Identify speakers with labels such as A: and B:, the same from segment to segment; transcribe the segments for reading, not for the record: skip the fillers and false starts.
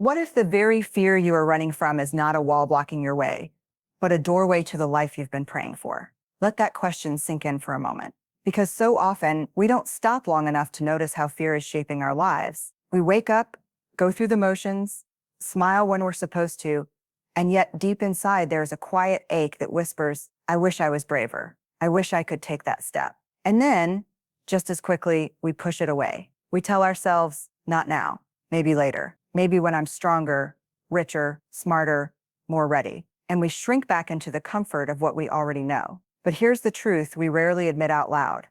A: What if the very fear you are running from is not a wall blocking your way, but a doorway to the life you've been praying for? Let that question sink in for a moment. Because so often, we don't stop long enough to notice how fear is shaping our lives. We wake up, go through the motions, smile when we're supposed to, and yet deep inside there's a quiet ache that whispers, I wish I was braver. I wish I could take that step. And then, just as quickly, we push it away. We tell ourselves, not now, maybe later. Maybe when I'm stronger, richer, smarter, more ready. And we shrink back into the comfort of what we already know. But here's the truth we rarely admit out loud.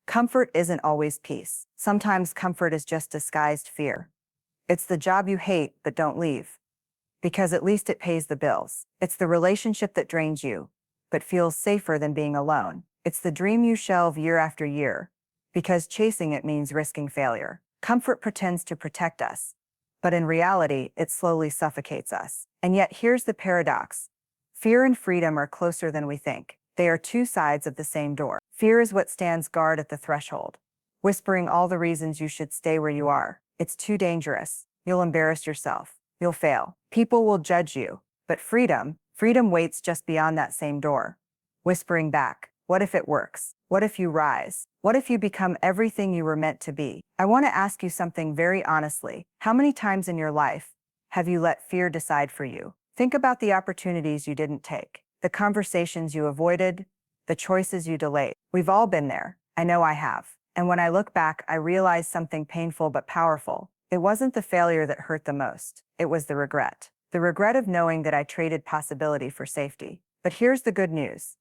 A: Comfort isn't always peace. Sometimes comfort is just disguised fear. It's the job you hate but don't leave, because at least it pays the bills. It's the relationship that drains you, but feels safer than being alone. It's the dream you shelve year after year, because chasing it means risking failure. Comfort pretends to protect us, but in reality, it slowly suffocates us. And yet here's the paradox. Fear and freedom are closer than we think. They are two sides of the same door. Fear is what stands guard at the threshold, whispering all the reasons you should stay where you are. It's too dangerous. You'll embarrass yourself. You'll fail. People will judge you. But freedom waits just beyond that same door, whispering back, what if it works? What if you rise? What if you become everything you were meant to be? I want to ask you something very honestly. How many times in your life have you let fear decide for you? Think about the opportunities you didn't take, the conversations you avoided, the choices you delayed. We've all been there. I know I have. And when I look back, I realize something painful but powerful. It wasn't the failure that hurt the most. It was the regret. The regret of knowing that I traded possibility for safety. But here's the good news.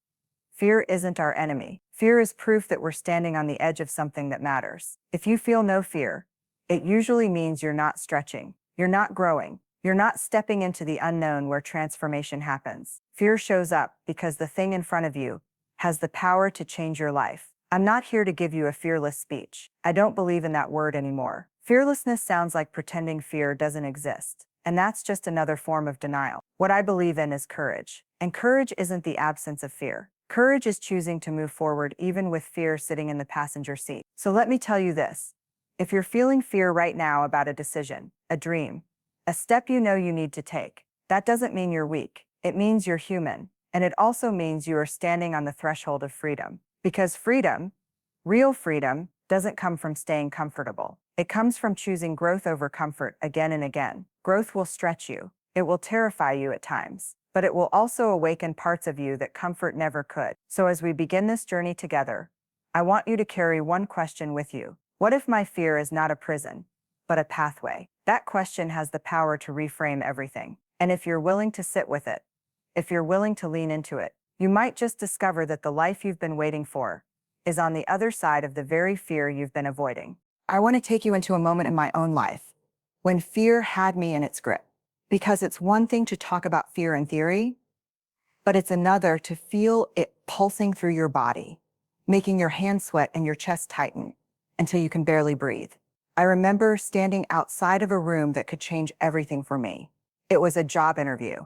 A: Fear isn't our enemy. Fear is proof that we're standing on the edge of something that matters. If you feel no fear, it usually means you're not stretching. You're not growing. You're not stepping into the unknown where transformation happens. Fear shows up because the thing in front of you has the power to change your life. I'm not here to give you a fearless speech. I don't believe in that word anymore. Fearlessness sounds like pretending fear doesn't exist. And that's just another form of denial. What I believe in is courage. And courage isn't the absence of fear. Courage is choosing to move forward even with fear sitting in the passenger seat. So let me tell you this. If you're feeling fear right now about a decision, a dream, a step you know you need to take, that doesn't mean you're weak. It means you're human. And it also means you are standing on the threshold of freedom. Because freedom, real freedom, doesn't come from staying comfortable. It comes from choosing growth over comfort again and again. Growth will stretch you. It will terrify you at times. But it will also awaken parts of you that comfort never could. So as we begin this journey together, I want you to carry one question with you. What if my fear is not a prison, but a pathway? That question has the power to reframe everything. And if you're willing to sit with it, if you're willing to lean into it, you might just discover that the life you've been waiting for is on the other side of the very fear you've been avoiding. I want to take you into a moment in my own life when fear had me in its grip. Because it's one thing to talk about fear in theory, but it's another to feel it pulsing through your body, making your hands sweat and your chest tighten until you can barely breathe. I remember standing outside of a room that could change everything for me. It was a job interview.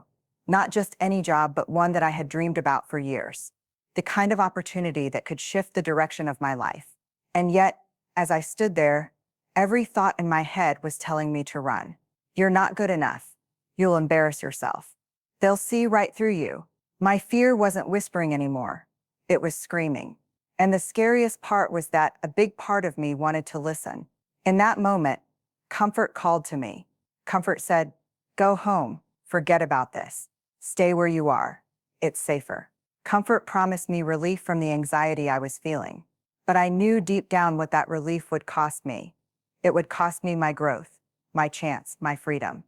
A: Not just any job, but one that I had dreamed about for years. The kind of opportunity that could shift the direction of my life. And yet, as I stood there, every thought in my head was telling me to run. You're not good enough. You'll embarrass yourself. They'll see right through you. My fear wasn't whispering anymore. It was screaming. And the scariest part was that a big part of me wanted to listen. In that moment, comfort called to me. Comfort said, go home. Forget about this. Stay where you are. It's safer. Comfort promised me relief from the anxiety I was feeling. But I knew deep down what that relief would cost me. It would cost me my growth, my chance, my freedom.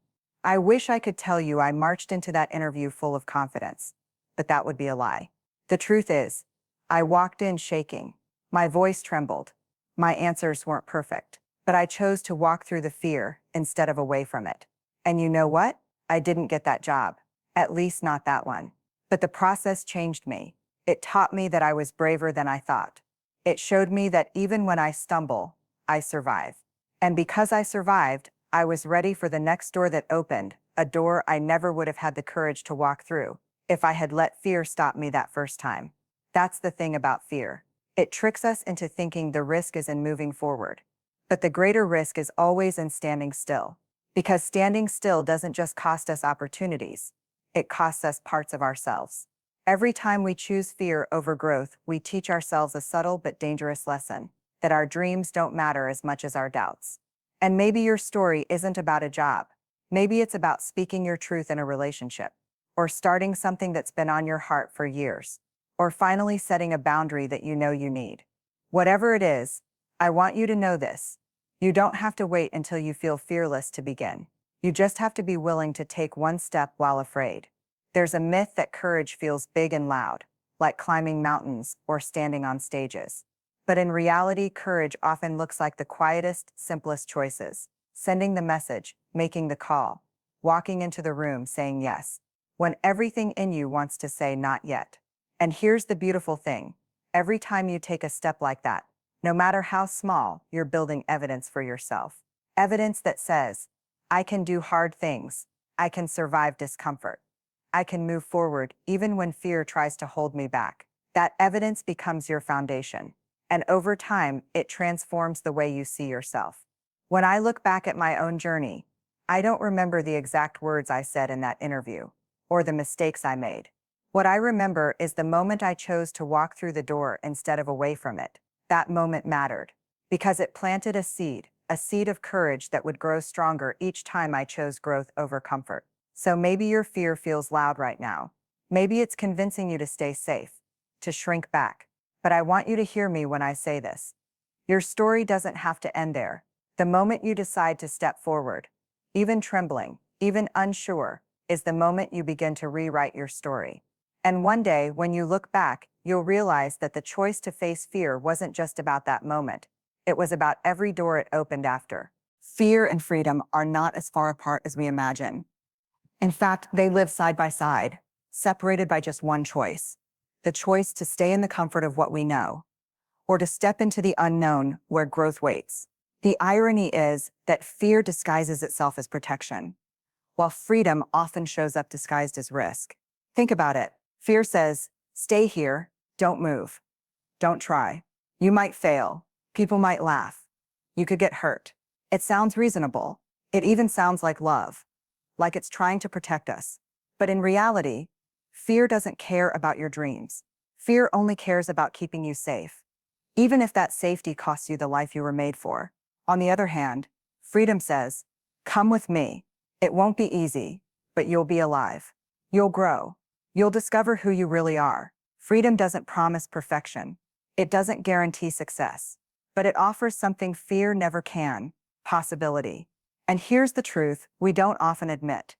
A: I wish I could tell you I marched into that interview full of confidence, but that would be a lie. The truth is, I walked in shaking. My voice trembled. My answers weren't perfect, but I chose to walk through the fear instead of away from it. And you know what? I didn't get that job, at least not that one. But the process changed me. It taught me that I was braver than I thought. It showed me that even when I stumble, I survive. And because I survived, I was ready for the next door that opened, a door I never would have had the courage to walk through if I had let fear stop me that first time. That's the thing about fear. It tricks us into thinking the risk is in moving forward. But the greater risk is always in standing still. Because standing still doesn't just cost us opportunities, it costs us parts of ourselves. Every time we choose fear over growth, we teach ourselves a subtle but dangerous lesson that our dreams don't matter as much as our doubts. And maybe your story isn't about a job. Maybe it's about speaking your truth in a relationship, or starting something that's been on your heart for years, or finally setting a boundary that you know you need. Whatever it is, I want you to know this. You don't have to wait until you feel fearless to begin. You just have to be willing to take one step while afraid. There's a myth that courage feels big and loud, like climbing mountains or standing on stages. But in reality, courage often looks like the quietest, simplest choices. Sending the message, making the call, walking into the room saying yes, when everything in you wants to say not yet. And here's the beautiful thing. Every time you take a step like that, no matter how small, you're building evidence for yourself. Evidence that says, I can do hard things. I can survive discomfort. I can move forward even when fear tries to hold me back. That evidence becomes your foundation. And over time, it transforms the way you see yourself. When I look back at my own journey, I don't remember the exact words I said in that interview or the mistakes I made. What I remember is the moment I chose to walk through the door instead of away from it. That moment mattered because it planted a seed of courage that would grow stronger each time I chose growth over comfort. So maybe your fear feels loud right now. Maybe it's convincing you to stay safe, to shrink back. But I want you to hear me when I say this. Your story doesn't have to end there. The moment you decide to step forward, even trembling, even unsure, is the moment you begin to rewrite your story. And one day, when you look back, you'll realize that the choice to face fear wasn't just about that moment. It was about every door it opened after. Fear and freedom are not as far apart as we imagine. In fact, they live side by side, separated by just one choice: the choice to stay in the comfort of what we know, or to step into the unknown where growth waits. The irony is that fear disguises itself as protection, while freedom often shows up disguised as risk. Think about it. Fear says, stay here, don't move, don't try. You might fail, people might laugh, you could get hurt. It sounds reasonable. It even sounds like love, like it's trying to protect us. But in reality, fear doesn't care about your dreams. Fear only cares about keeping you safe, even if that safety costs you the life you were made for. On the other hand, freedom says, come with me. It won't be easy, but you'll be alive. You'll grow. You'll discover who you really are. Freedom doesn't promise perfection. It doesn't guarantee success, but it offers something fear never can: possibility. And here's the truth we don't often admit.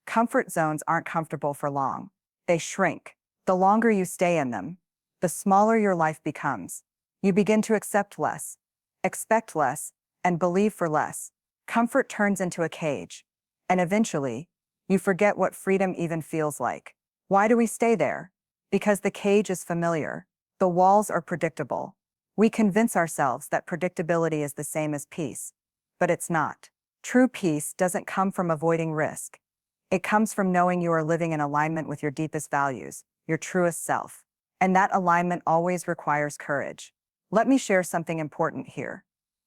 A: Comfort zones aren't comfortable for long. They shrink. The longer you stay in them, the smaller your life becomes. You begin to accept less, expect less, and believe for less. Comfort turns into a cage. And eventually, you forget what freedom even feels like. Why do we stay there? Because the cage is familiar. The walls are predictable. We convince ourselves that predictability is the same as peace, but it's not. True peace doesn't come from avoiding risk. It comes from knowing you are living in alignment with your deepest values, your truest self. And that alignment always requires courage. Let me share something important here.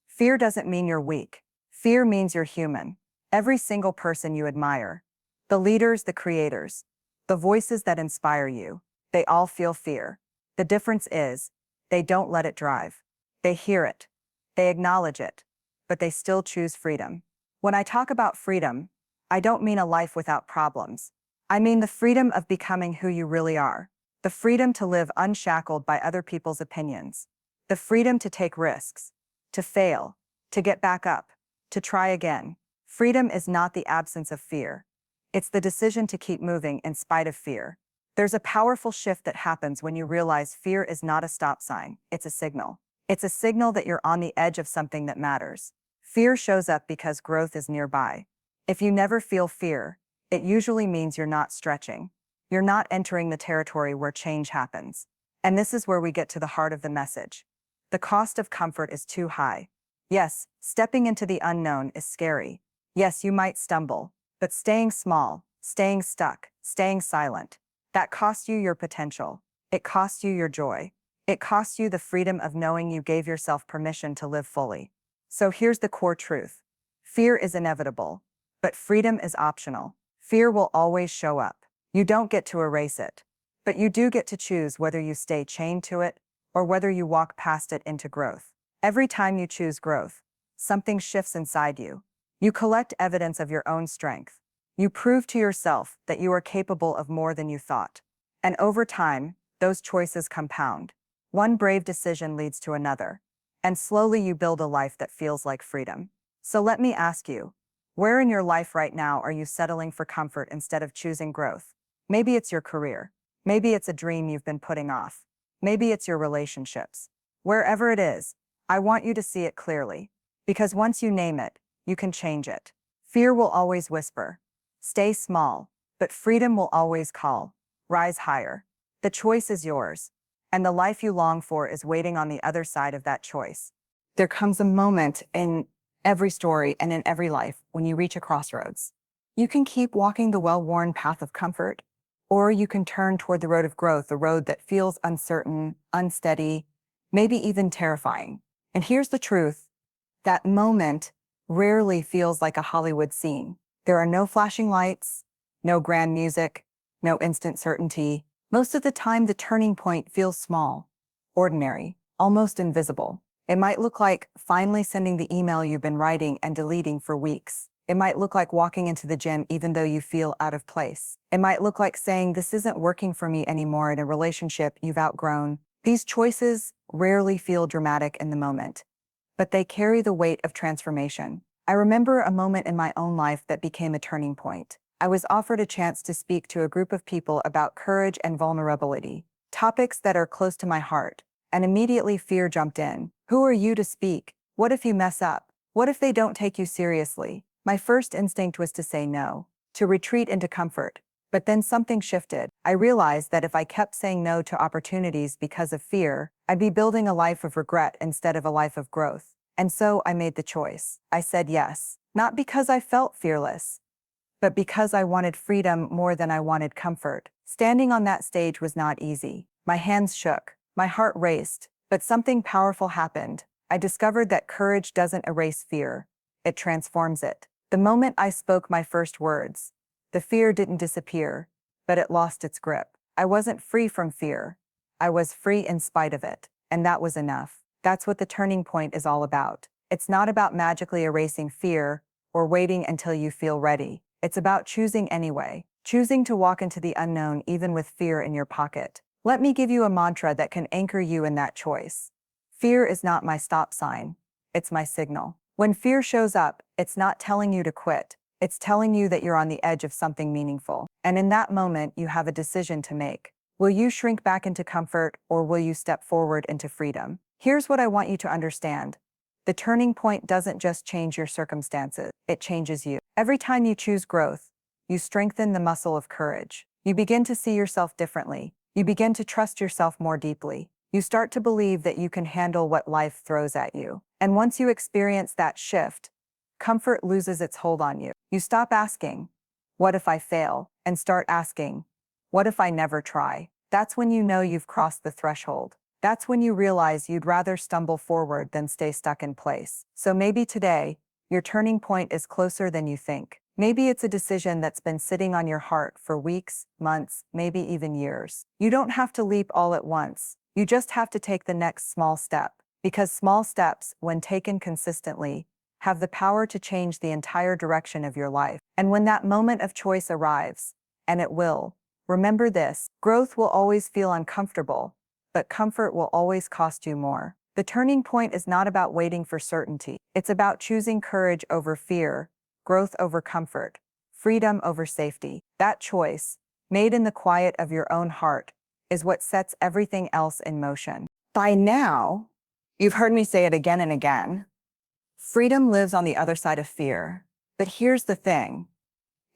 A: Fear doesn't mean you're weak. Fear means you're human. Every single person you admire, the leaders, the creators, the voices that inspire you, they all feel fear. The difference is, they don't let it drive. They hear it. They acknowledge it. But they still choose freedom. When I talk about freedom, I don't mean a life without problems. I mean the freedom of becoming who you really are. The freedom to live unshackled by other people's opinions. The freedom to take risks, to fail, to get back up, to try again. Freedom is not the absence of fear. It's the decision to keep moving in spite of fear. There's a powerful shift that happens when you realize fear is not a stop sign, it's a signal. It's a signal that you're on the edge of something that matters. Fear shows up because growth is nearby. If you never feel fear, it usually means you're not stretching. You're not entering the territory where change happens. And this is where we get to the heart of the message. The cost of comfort is too high. Yes, stepping into the unknown is scary. Yes, you might stumble, but staying small, staying stuck, staying silent, that costs you your potential. It costs you your joy. It costs you the freedom of knowing you gave yourself permission to live fully. So here's the core truth. Fear is inevitable, But freedom is optional. Fear will always show up. You don't get to erase it, but you do get to choose whether you stay chained to it or whether you walk past it into growth. Every time you choose growth, something shifts inside you. You collect evidence of your own strength. You prove to yourself that you are capable of more than you thought. And over time, those choices compound. One brave decision leads to another, and slowly you build a life that feels like freedom. So let me ask you, where in your life right now are you settling for comfort instead of choosing growth? Maybe it's your career. Maybe it's a dream you've been putting off. Maybe it's your relationships. Wherever it is, I want you to see it clearly. Because once you name it, you can change it. Fear will always whisper, stay small, but freedom will always call, rise higher. The choice is yours, and the life you long for is waiting on the other side of that choice. There comes a moment in every story and in every life when you reach a crossroads. You can keep walking the well-worn path of comfort, or you can turn toward the road of growth, a road that feels uncertain, unsteady, maybe even terrifying. And here's the truth. That moment rarely feels like a Hollywood scene. There are no flashing lights, no grand music, no instant certainty. Most of the time, the turning point feels small, ordinary, almost invisible. It might look like finally sending the email you've been writing and deleting for weeks. It might look like walking into the gym even though you feel out of place. It might look like saying, this isn't working for me anymore in a relationship you've outgrown. These choices rarely feel dramatic in the moment, but they carry the weight of transformation. I remember a moment in my own life that became a turning point. I was offered a chance to speak to a group of people about courage and vulnerability, topics that are close to my heart, and immediately fear jumped in. Who are you to speak? What if you mess up? What if they don't take you seriously? My first instinct was to say no, to retreat into comfort. But then something shifted. I realized that if I kept saying no to opportunities because of fear, I'd be building a life of regret instead of a life of growth. And so I made the choice. I said yes, not because I felt fearless, but because I wanted freedom more than I wanted comfort. Standing on that stage was not easy. My hands shook, my heart raced, but something powerful happened. I discovered that courage doesn't erase fear, it transforms it. The moment I spoke my first words, the fear didn't disappear, but it lost its grip. I wasn't free from fear. I was free in spite of it, and that was enough. That's what the turning point is all about. It's not about magically erasing fear or waiting until you feel ready. It's about choosing anyway, choosing to walk into the unknown even with fear in your pocket. Let me give you a mantra that can anchor you in that choice. Fear is not my stop sign, it's my signal. When fear shows up, it's not telling you to quit. It's telling you that you're on the edge of something meaningful. And in that moment, you have a decision to make. Will you shrink back into comfort, or will you step forward into freedom? Here's what I want you to understand. The turning point doesn't just change your circumstances, it changes you. Every time you choose growth, you strengthen the muscle of courage. You begin to see yourself differently. You begin to trust yourself more deeply. You start to believe that you can handle what life throws at you. And once you experience that shift, comfort loses its hold on you. You stop asking, what if I fail? And start asking, what if I never try? That's when you know you've crossed the threshold. That's when you realize you'd rather stumble forward than stay stuck in place. So maybe today, your turning point is closer than you think. Maybe it's a decision that's been sitting on your heart for weeks, months, maybe even years. You don't have to leap all at once. You just have to take the next small step. Because small steps, when taken consistently, have the power to change the entire direction of your life. And when that moment of choice arrives, and it will, remember this: growth will always feel uncomfortable, but comfort will always cost you more. The turning point is not about waiting for certainty. It's about choosing courage over fear, growth over comfort, freedom over safety. That choice, made in the quiet of your own heart, is what sets everything else in motion. By now, you've heard me say it again and again. Freedom lives on the other side of fear. But here's the thing.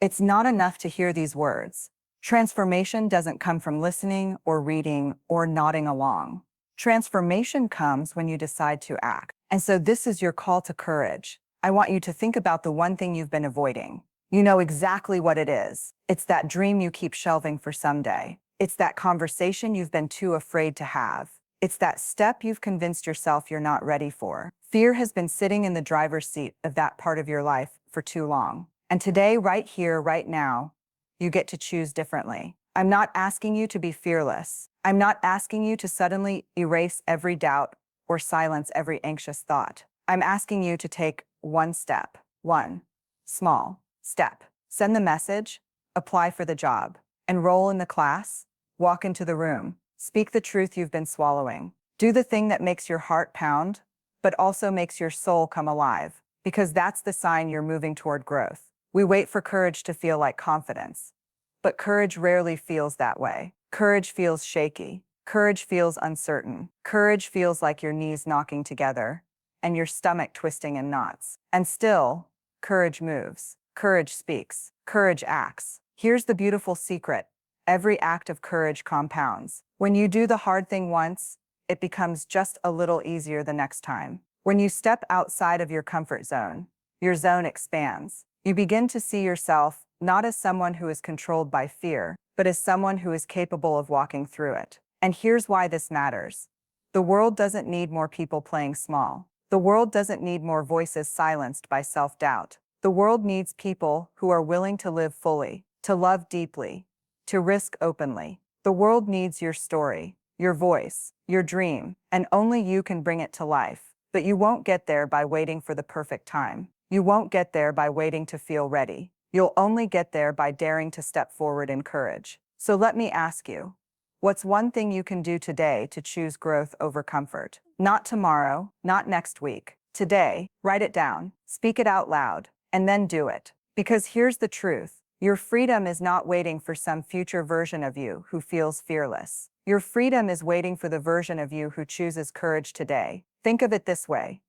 A: It's not enough to hear these words. Transformation doesn't come from listening or reading or nodding along. Transformation comes when you decide to act. And so this is your call to courage. I want you to think about the one thing you've been avoiding. You know exactly what it is. It's that dream you keep shelving for someday. It's that conversation you've been too afraid to have. It's that step you've convinced yourself you're not ready for. Fear has been sitting in the driver's seat of that part of your life for too long. And today, right here, right now, you get to choose differently. I'm not asking you to be fearless. I'm not asking you to suddenly erase every doubt or silence every anxious thought. I'm asking you to take one step, one small step. Send the message, apply for the job, enroll in the class, walk into the room, speak the truth you've been swallowing. Do the thing that makes your heart pound, but also makes your soul come alive, because that's the sign you're moving toward growth. We wait for courage to feel like confidence, but courage rarely feels that way. Courage feels shaky. Courage feels uncertain. Courage feels like your knees knocking together and your stomach twisting in knots. And still, courage moves. Courage speaks. Courage acts. Here's the beautiful secret. Every act of courage compounds. When you do the hard thing once, it becomes just a little easier the next time. When you step outside of your comfort zone, your zone expands. You begin to see yourself not as someone who is controlled by fear, but as someone who is capable of walking through it. And here's why this matters. The world doesn't need more people playing small. The world doesn't need more voices silenced by self-doubt. The world needs people who are willing to live fully, to love deeply, to risk openly. The world needs your story, your voice, your dream, and only you can bring it to life. But you won't get there by waiting for the perfect time. You won't get there by waiting to feel ready. You'll only get there by daring to step forward in courage. So let me ask you, what's one thing you can do today to choose growth over comfort? Not tomorrow, not next week. Today, write it down, speak it out loud, and then do it. Because here's the truth. Your freedom is not waiting for some future version of you who feels fearless. Your freedom is waiting for the version of you who chooses courage today. Think of it this way.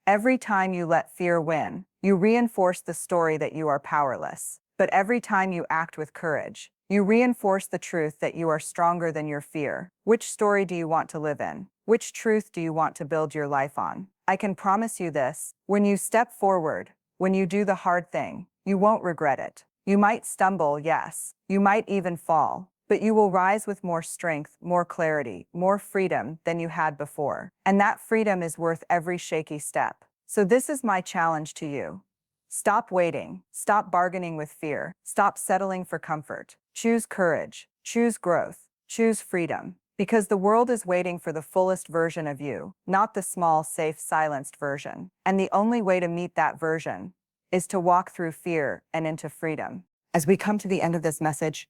A: Every time you let fear win, you reinforce the story that you are powerless. But every time you act with courage, you reinforce the truth that you are stronger than your fear. Which story do you want to live in? Which truth do you want to build your life on? I can promise you this, when you step forward, when you do the hard thing, you won't regret it. You might stumble, yes. You might even fall. But you will rise with more strength, more clarity, more freedom than you had before. And that freedom is worth every shaky step. So this is my challenge to you. Stop waiting. Stop bargaining with fear. Stop settling for comfort. Choose courage. Choose growth. Choose freedom. Because the world is waiting for the fullest version of you, not the small, safe, silenced version. And the only way to meet that version is to walk through fear and into freedom. As we come to the end of this message,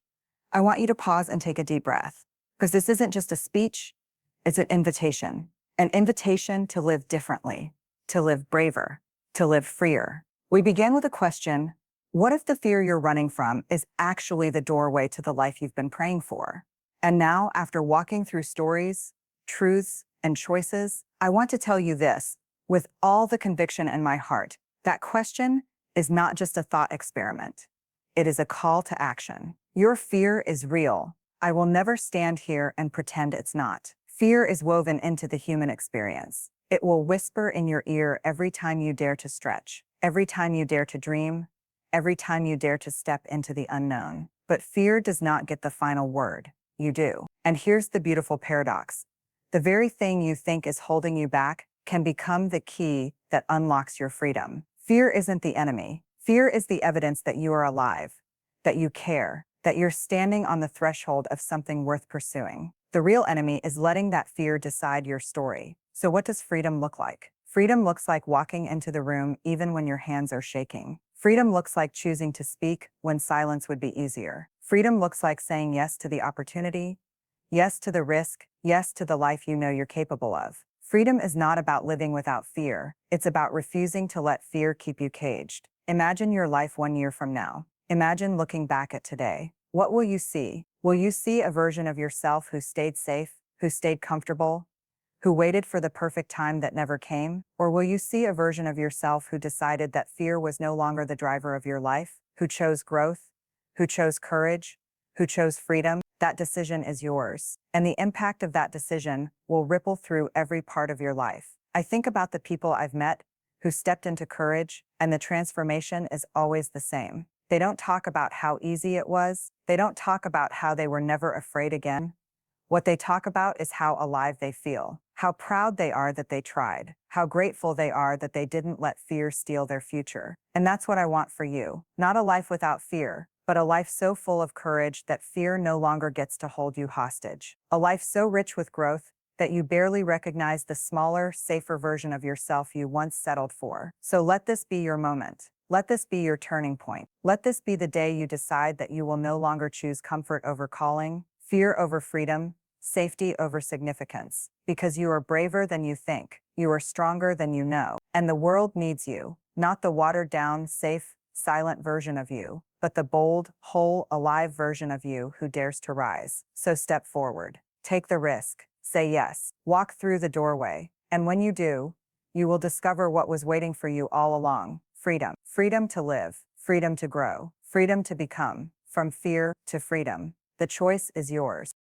A: I want you to pause and take a deep breath, because this isn't just a speech, it's an invitation to live differently, to live braver, to live freer. We begin with a question: what if the fear you're running from is actually the doorway to the life you've been praying for? And now, after walking through stories, truths, and choices, I want to tell you this, with all the conviction in my heart, that question is not just a thought experiment. It is a call to action. Your fear is real. I will never stand here and pretend it's not. Fear is woven into the human experience. It will whisper in your ear every time you dare to stretch, every time you dare to dream, every time you dare to step into the unknown. But fear does not get the final word. You do. And here's the beautiful paradox. The very thing you think is holding you back can become the key that unlocks your freedom. Fear isn't the enemy. Fear is the evidence that you are alive, that you care, that you're standing on the threshold of something worth pursuing. The real enemy is letting that fear decide your story. So what does freedom look like? Freedom looks like walking into the room even when your hands are shaking. Freedom looks like choosing to speak when silence would be easier. Freedom looks like saying yes to the opportunity, yes to the risk, yes to the life you know you're capable of. Freedom is not about living without fear. It's about refusing to let fear keep you caged. Imagine your life 1 year from now. Imagine looking back at today. What will you see? Will you see a version of yourself who stayed safe, who stayed comfortable, who waited for the perfect time that never came? Or will you see a version of yourself who decided that fear was no longer the driver of your life, who chose growth, who chose courage, who chose freedom? That decision is yours. And the impact of that decision will ripple through every part of your life. I think about the people I've met who stepped into courage, and the transformation is always the same. They don't talk about how easy it was. They don't talk about how they were never afraid again. What they talk about is how alive they feel, how proud they are that they tried, how grateful they are that they didn't let fear steal their future. And that's what I want for you. Not a life without fear, but a life so full of courage that fear no longer gets to hold you hostage. A life so rich with growth that you barely recognize the smaller, safer version of yourself you once settled for. So let this be your moment. Let this be your turning point. Let this be the day you decide that you will no longer choose comfort over calling, fear over freedom, safety over significance. Because you are braver than you think, you are stronger than you know, and the world needs you. Not the watered down, safe, silent version of you, but the bold, whole, alive version of you who dares to rise. So step forward. Take the risk. Say yes. Walk through the doorway. And when you do, you will discover what was waiting for you all along. Freedom. Freedom to live. Freedom to grow. Freedom to become. From fear to freedom. The choice is yours.